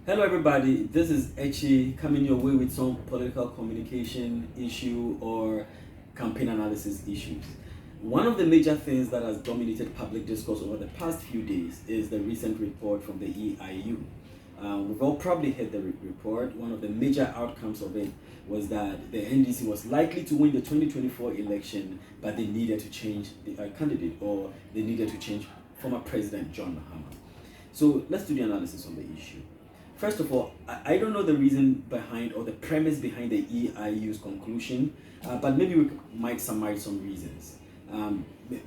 Hello, everybody. This is Echi coming your way with some political communication issue or campaign analysis issues. One of the major things that has dominated public discourse over the past few days is the recent report from the EIU. We've all probably heard the report. One of the major outcomes of it was that the NDC was likely to win the 2024 election, but they needed to change the candidate, or they needed to change former President John Mahama. So let's do the analysis on the issue. First of all, I don't know the reason behind or the premise behind the EIU's conclusion, but maybe we might summarize some reasons.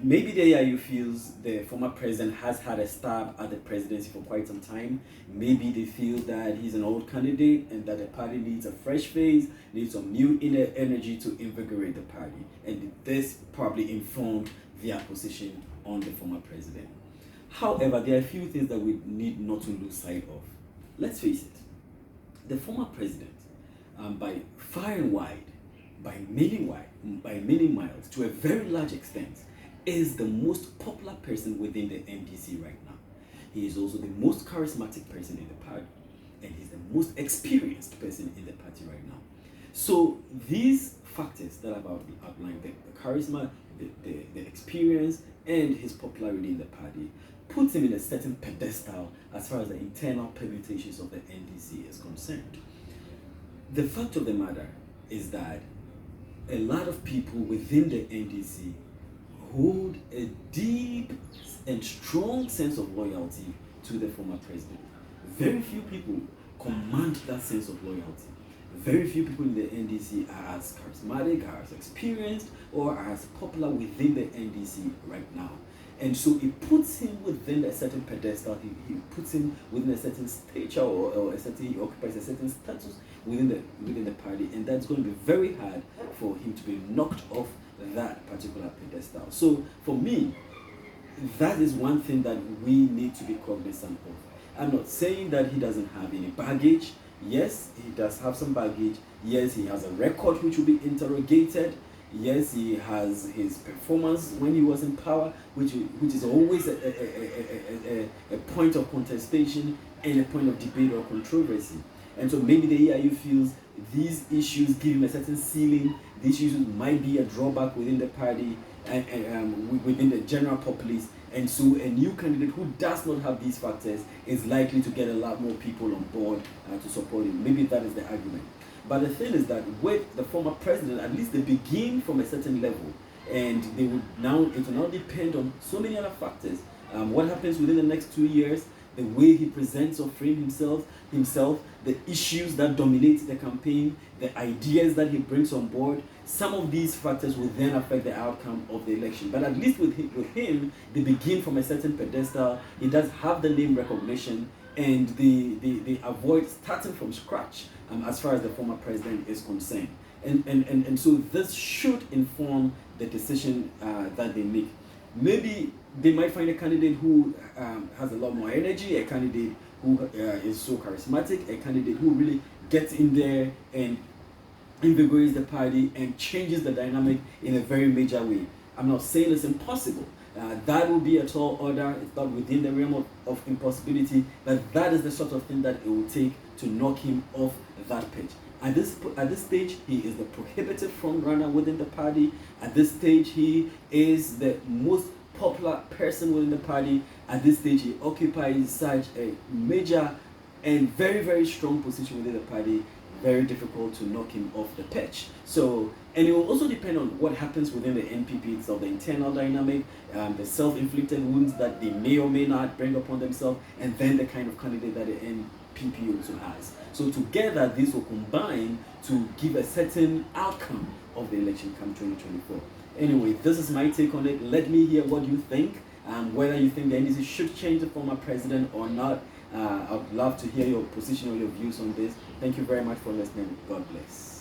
Maybe the EIU feels the former president has had a stab at the presidency for quite some time. Maybe they feel that he's an old candidate and that the party needs a fresh face, needs some new inner energy to invigorate the party. And this probably informed their position on the former president. However, there are a few things that we need not to lose sight of. Let's face it, the former president, by far and wide, by many miles, to a very large extent, is the most popular person within the NDC right now. He is also the most charismatic person in the party, and he's the most experienced person in the party right now. So these factors that I've outlined, the charisma, the experience, and his popularity in the party, puts him in a certain pedestal as far as the internal permutations of the NDC is concerned. The fact of the matter is that a lot of people within the NDC hold a deep and strong sense of loyalty to the former president. Very few people command that sense of loyalty. Very few people in the NDC are as charismatic, are as experienced, or are as popular within the NDC right now. And so it puts him within a certain pedestal, he puts him within a certain stature, or he occupies a certain status within the party, and that's going to be very hard for him to be knocked off that particular pedestal. So for me, that is one thing that we need to be cognizant of. I'm not saying that he doesn't have any baggage. Yes, he does have some baggage. Yes, he has a record which will be interrogated. Yes, he has his performance when he was in power, which is always a point of contestation and a point of debate or controversy. And so maybe the EIU feels these issues give him a certain ceiling. These issues might be a drawback within the party and within the general populace. And so a new candidate who does not have these factors is likely to get a lot more people on board to support him. Maybe that is the argument. But the thing is that with the former president, at least they begin from a certain level, and it will now depend on so many other factors. What happens within the next 2 years, the way he presents or frames himself, the issues that dominate the campaign, the ideas that he brings on board. Some of these factors will then affect the outcome of the election. But at least with him, they begin from a certain pedestal. He does have the name recognition, and they avoid starting from scratch as far as the former president is concerned. And so this should inform the decision that they make. Maybe they might find a candidate who has a lot more energy, a candidate who is so charismatic, a candidate who really gets in there and invigorates the party and changes the dynamic in a very major way. I'm not saying it's impossible. That will be a tall order. It's not within the realm of impossibility, but that is the sort of thing that it will take to knock him off that pitch. At this stage, he is the prohibitive front runner within the party. At this stage, he is the most popular person within the party. At this stage, he occupies such a major and very, very strong position within the party. Very difficult to knock him off the pitch. So, and it will also depend on what happens within the NPP itself, the internal dynamic, the self-inflicted wounds that they may or may not bring upon themselves, and then the kind of candidate that the NPP also has. So together, this will combine to give a certain outcome of the election come 2024. Anyway, this is my take on it. Let me hear what you think, whether you think the NDC should change the former president or not. I'd love to hear your position or your views on this. Thank you very much for listening. God bless.